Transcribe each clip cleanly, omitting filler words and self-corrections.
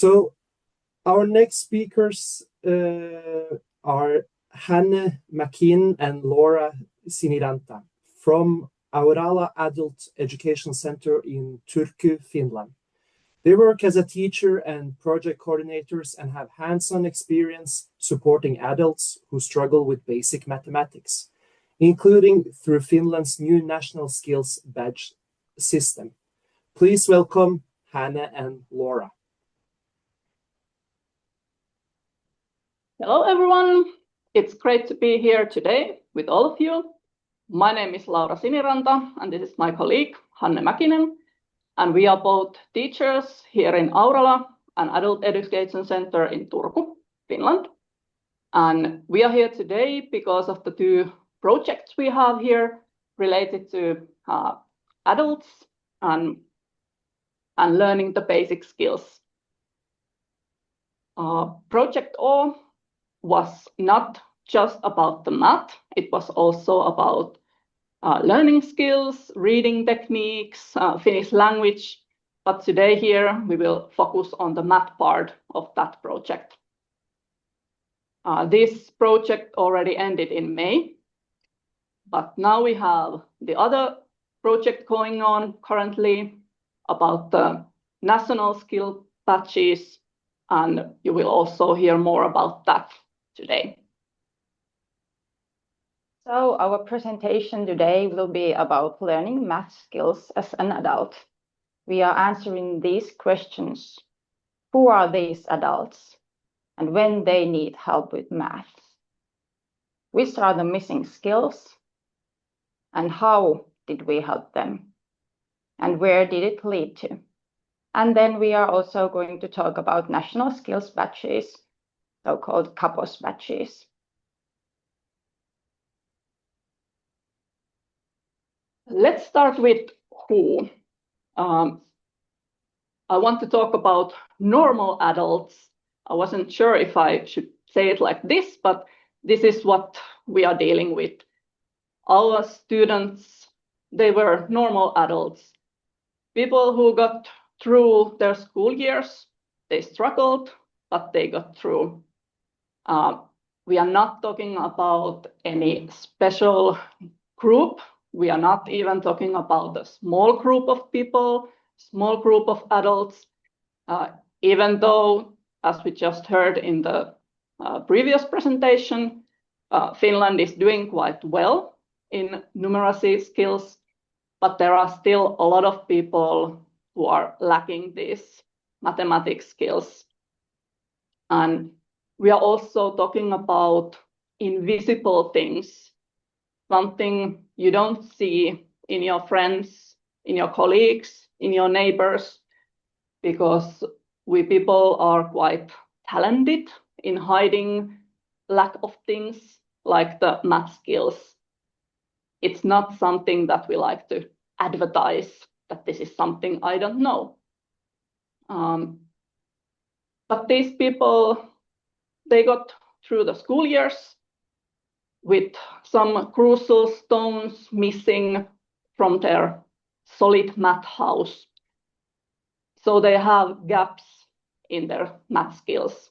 So our next speakers are Hanne Mäkinen and Laura Siniranta from Aurala Adult Education Center in Turku, Finland. They work as a teacher and project coordinators and have hands-on experience supporting adults who struggle with basic mathematics, including through Finland's new national skills badge system. Please welcome Hanne and Laura. Hello, everyone. It's great to be here today with all of you. My name is Laura Siniranta, and this is my colleague, Hanne Mäkinen. And we are both teachers here in Aurala, an adult education center in Turku, Finland. And we are here today because of the two projects we have here related to adults and learning the basic skills. Project O was not just about the math, it was also about learning skills, reading techniques, Finnish language. But today here we will focus on the math part of that project. This project already ended in May, but now we have the other project going on currently about the national skill badges, and you will also hear more about that today. So our presentation today will be about learning math skills as an adult. We are answering these questions. Who are these adults and when they need help with math? Which are the missing skills and how did we help them? And where did it lead to? And then we are also going to talk about national skills badges, so-called KAPOS badges. Let's start with who. I want to talk about normal adults. I wasn't sure if I should say it like this, but this is what we are dealing with. Our students, they were normal adults. People who got through their school years. They struggled, but they got through. We are not talking about any special group. We are not even talking about a small group of people, small group of adults, even though, as we just heard in the previous presentation, Finland is doing quite well in numeracy skills, but there are still a lot of people who are lacking these mathematics skills. And we are also talking about invisible things, something you don't see in your friends, in your colleagues, in your neighbors, because we people are quite talented in hiding lack of things like the math skills. It's not something that we like to advertise, that this is something I don't know. But these people, they got through the school years with some crucial stones missing from their solid math house. So they have gaps in their math skills.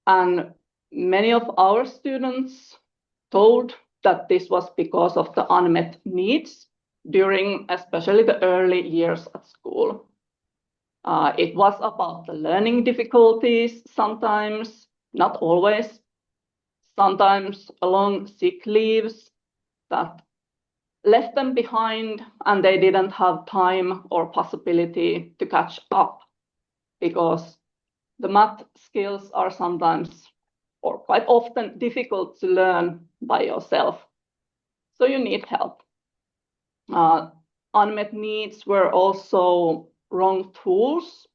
And many of our students told that this was because of the unmet needs during especially the early years at school. It was about the learning difficulties sometimes, not always, sometimes long sick leaves that left them behind and they didn't have time or possibility to catch up because the math skills are sometimes or quite often difficult to learn by yourself. So you need help. Unmet needs were also wrong tools.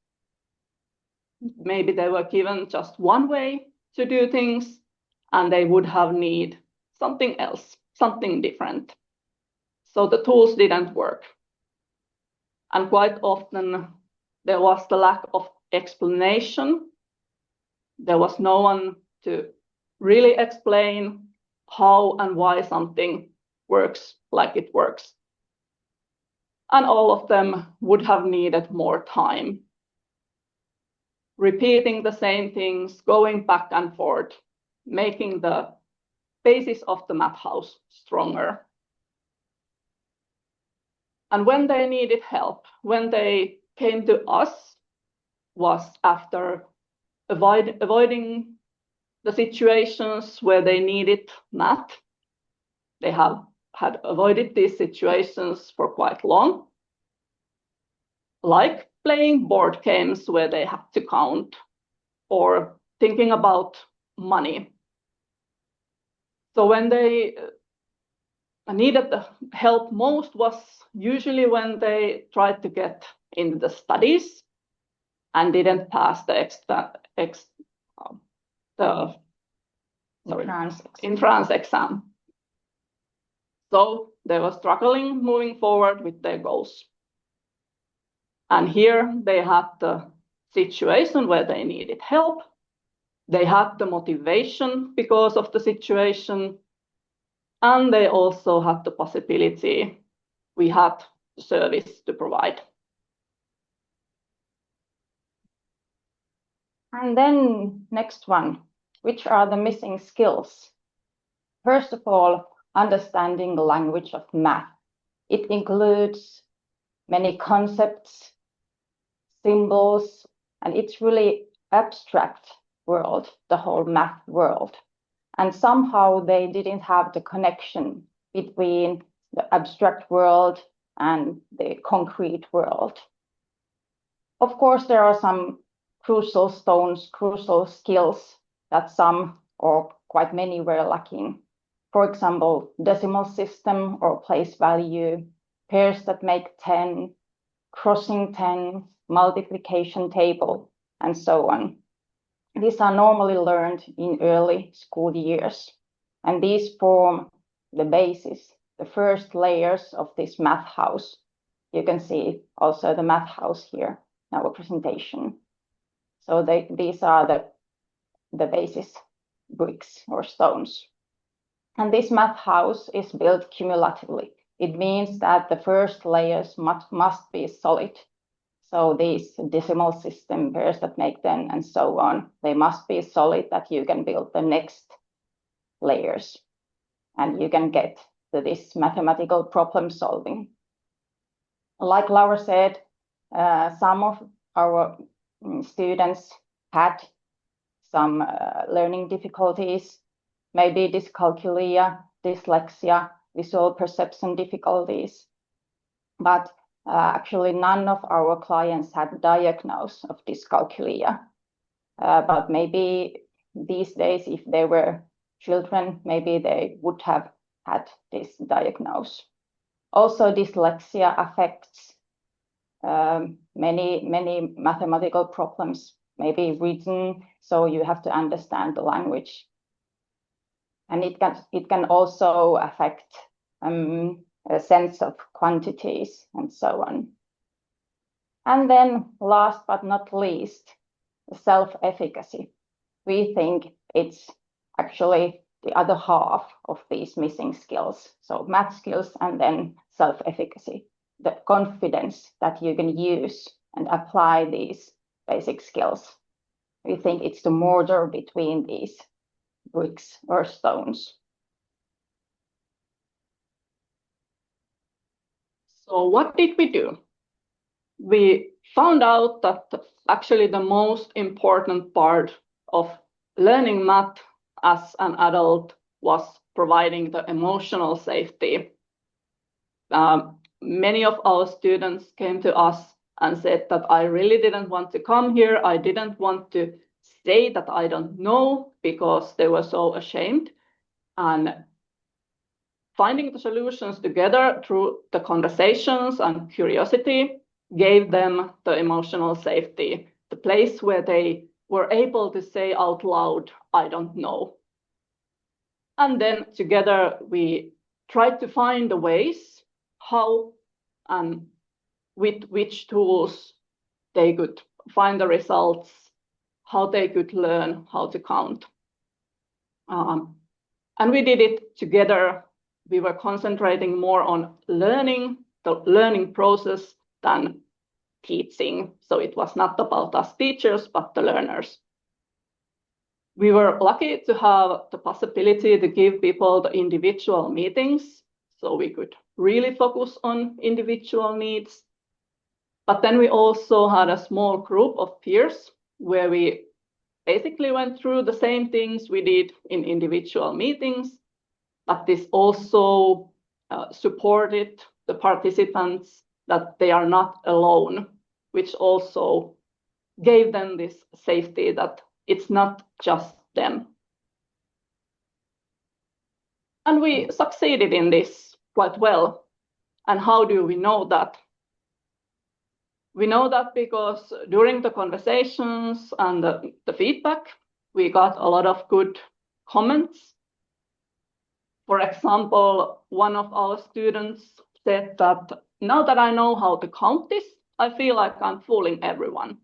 Maybe they were given just one way to do things and they would have need something else, something different. So the tools didn't work. And quite often there was the lack of explanation. There was no one to really explain how and why something works like it works. And all of them would have needed more time. repeating the same things, going back and forth, making the basis of the math house stronger. And when they needed help, when they came to us, was after avoiding the situations where they needed math. They had avoided these situations for quite long, like playing board games where they had to count, or thinking about money. So when they needed the help most was usually when they tried to get into the studies and didn't pass the entrance exam. So they were struggling moving forward with their goals. And here they had the situation where they needed help. They had the motivation because of the situation. And they also had the possibility. We had the service to provide. And then next one, which are the missing skills? First of all, understanding the language of math. It includes many concepts, symbols, and it's really abstract world, the whole math world. And somehow they didn't have the connection between the abstract world and the concrete world. Of course, there are some crucial stones, crucial skills that some or quite many were lacking. For example, decimal system or place value, pairs that make 10, crossing 10, multiplication table, and so on. These are normally learned in early school years, and these form the basis, the first layers of this math house. You can see also the math house here in our presentation. So these are the basis bricks or stones. And this math house is built cumulatively. It means that the first layers must be solid. So these decimal system pairs that make 10 and so on, they must be solid that you can build the next layers. And you can get to this mathematical problem solving. Like Laura said, some of our students had some learning difficulties, maybe dyscalculia, dyslexia, visual perception difficulties. But actually, none of our clients had diagnosis of dyscalculia. But maybe these days, if they were children, maybe they would have had this diagnosis. Also, dyslexia affects many mathematical problems, maybe written, so you have to understand the language. And it can also affect a sense of quantities and so on. And then last but not least, self-efficacy. We think it's actually the other half of these missing skills. So math skills and then self-efficacy, the confidence that you can use and apply these basic skills. We think it's the mortar between these bricks or stones. So what did we do? We found out that actually the most important part of learning math as an adult was providing the emotional safety. Many of our students came to us and said that I really didn't want to come here. I didn't want to say that I don't know because they were so ashamed. And finding the solutions together through the conversations and curiosity gave them the emotional safety, the place where they were able to say out loud, I don't know. And then together we tried to find the ways how and with which tools they could find the results, how they could learn how to count. And we did it together. We were concentrating more on learning, the learning process, than teaching. So it was not about us teachers, but the learners. We were lucky to have the possibility to give people the individual meetings, so we could really focus on individual needs. But then we also had a small group of peers where we basically went through the same things we did in individual meetings, but this also supported the participants that they are not alone, which also gave them this safety that it's not just them. And we succeeded in this quite well. And how do we know that? We know that because during the conversations and the feedback, we got a lot of good comments. For example, one of our students said that now that I know how to count this, I feel like I'm fooling everyone.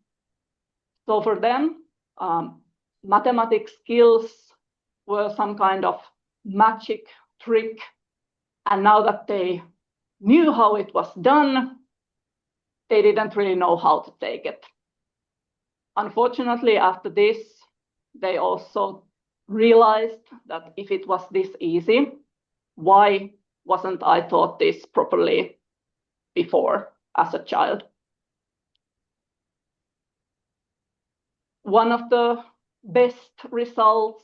So for them, mathematics skills were some kind of magic trick. And now that they knew how it was done, they didn't really know how to take it. Unfortunately, after this, they also realized that if it was this easy, why wasn't I taught this properly before as a child? One of the best results,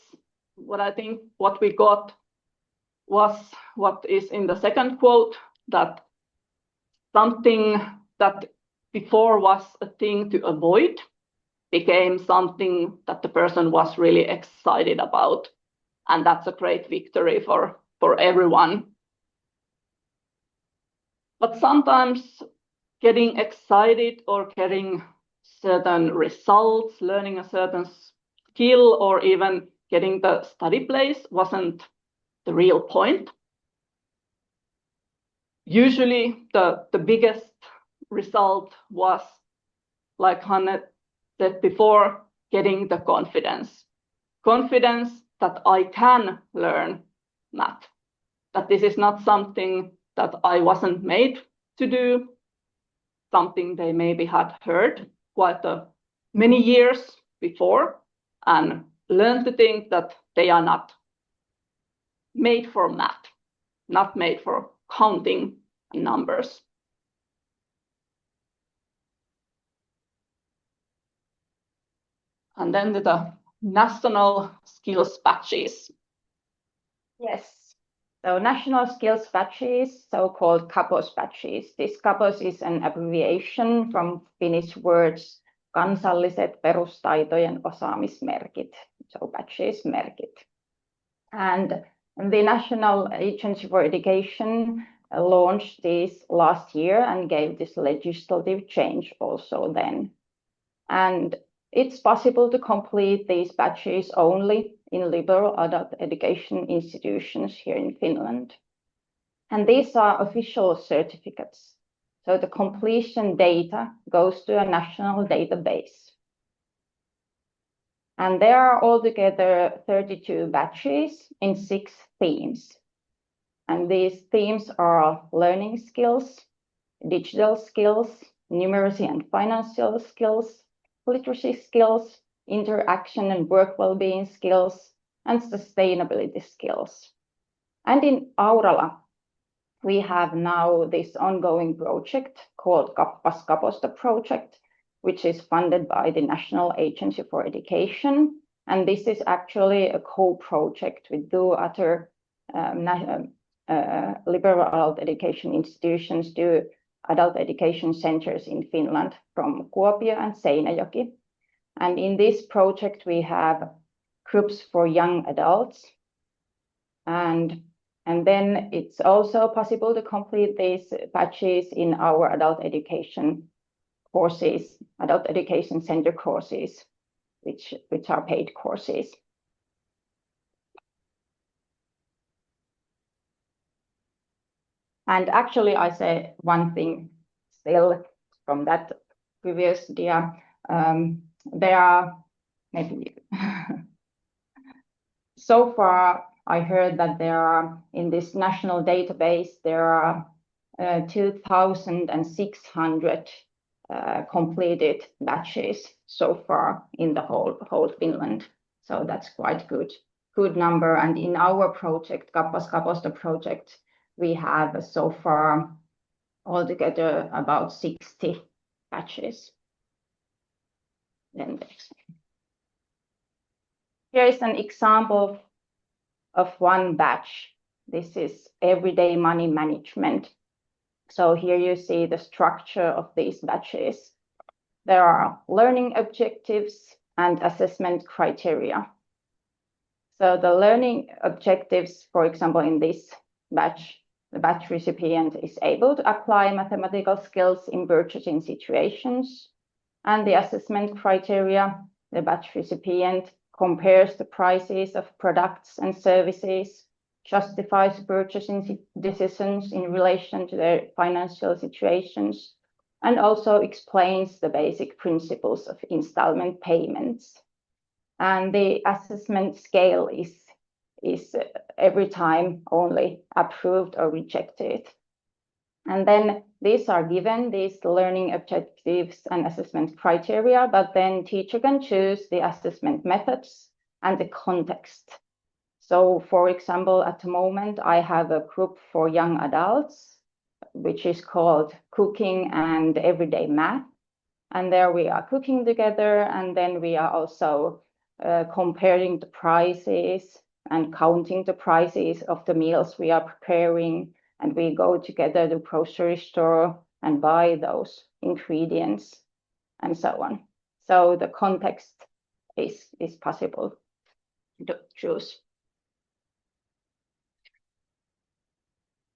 what we got was what is in the second quote, that something that before was a thing to avoid became something that the person was really excited about. And that's a great victory for everyone. But sometimes getting excited or getting certain results, learning a certain skill, or even getting the study place wasn't the real point. Usually the biggest result was, like Hanne said before, getting the confidence. Confidence that I can learn math, that this is not something that I wasn't made to do, something they maybe had heard quite many years before, and learn to think that they are not made for math, not made for counting numbers. And then the national skills badges. Yes, so national skills badges, so-called KAPOS badges. This KAPOS is an abbreviation from Finnish words kansalliset perustaitojen osaamismerkit, so badges, merkit. And the National Agency for Education launched this last year and gave this legislative change also then. And it's possible to complete these badges only in liberal adult education institutions here in Finland. And these are official certificates. So the completion data goes to a national database. And there are altogether 32 badges in 6 themes. And these themes are learning skills, digital skills, numeracy and financial skills, literacy skills, interaction and work well-being skills, and sustainability skills. And in Aurala, we have now this ongoing project called Kappas Kaposta project, which is funded by the National Agency for Education. And this is actually a co-project with 2 other liberal adult education institutions, 2 adult education centers in Finland from Kuopio and Seinäjoki. And in this project, we have groups for young adults. And then it's also possible to complete these badges in our adult education courses, adult education center courses, which are paid courses. And actually, I say one thing still from that previous dia. There are maybe so far I heard that there are in this national database there are 2,600 completed batches so far in the whole Finland. So that's quite good number. And in our project, Kappas Kaposto project, we have so far altogether about 60 batches. Then here is an example of one batch. This is everyday money management. So here you see the structure of these batches. There are learning objectives and assessment criteria. So the learning objectives, for example, in this batch, the batch recipient is able to apply mathematical skills in purchasing situations. And the assessment criteria, the batch recipient compares the prices of products and services, justifies purchasing decisions in relation to their financial situations, and also explains the basic principles of installment payments. And the assessment scale is every time only approved or rejected. And then these are given, these learning objectives and assessment criteria, but then teacher can choose the assessment methods and the context. So for example, at the moment, I have a group for young adults, which is called Cooking and Everyday Math. And there we are cooking together, and then we are also comparing the prices and counting the prices of the meals we are preparing. And we go together to the grocery store and buy those ingredients and so on. So the context is possible to choose.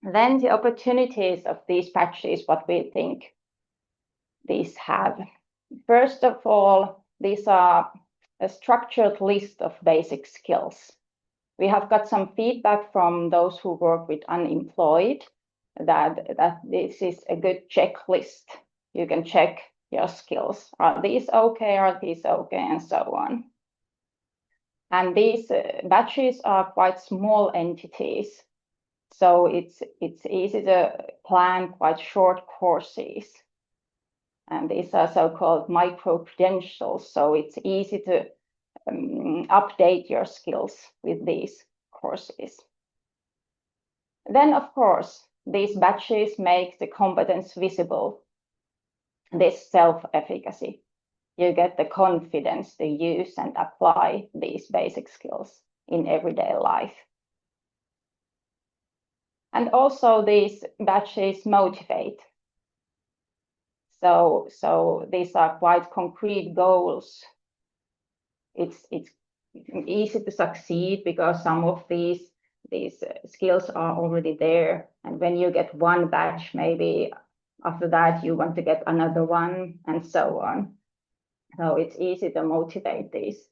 Then the opportunities of these batches, what we think these have. First of all, these are a structured list of basic skills. We have got some feedback from those who work with unemployed that this is a good checklist. You can check your skills. Are these okay? Are these okay? And so on. And these batches are quite small entities. So it's easy to plan quite short courses. And these are so-called micro-credentials. So it's easy to update your skills with these courses. Then, of course, these batches make the competence visible, this self-efficacy. You get the confidence to use and apply these basic skills in everyday life. And also these batches motivate. So these are quite concrete goals. It's easy to succeed because some of these skills are already there. And when you get one batch, maybe after that you want to get another one and so on. So it's easy to motivate these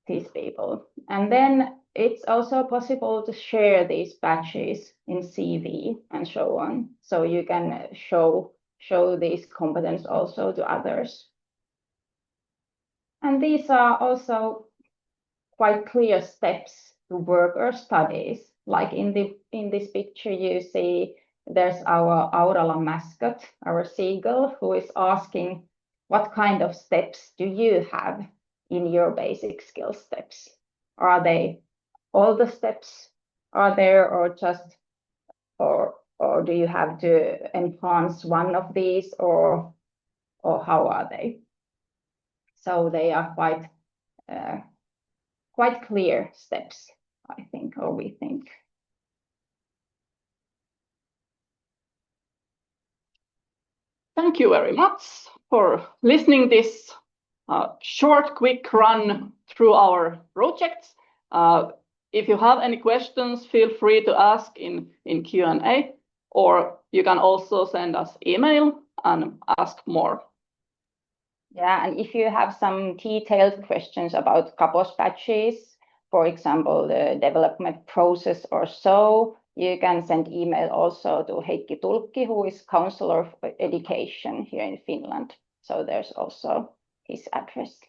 people. And then it's also possible to share these batches in CV and so on. So you can show these competence also to others. And these are also quite clear steps to work or studies. Like in this picture, you see there's our Aurala mascot, our seagull, who is asking, what kind of steps do you have in your basic skill steps? Are they all the steps are there, or just or do you have to enhance one of these, or how are they? So they are quite clear steps, I think, or we think. Thank you very much for listening this short, quick run through our projects. If you have any questions, feel free to ask in Q&A, or you can also send us email and ask more. Yeah, and if you have some detailed questions about Kapos batches, for example, the development process or so, you can send email also to Heikki Tulkki, who is Counselor of Education here in Finland. So there's also his address.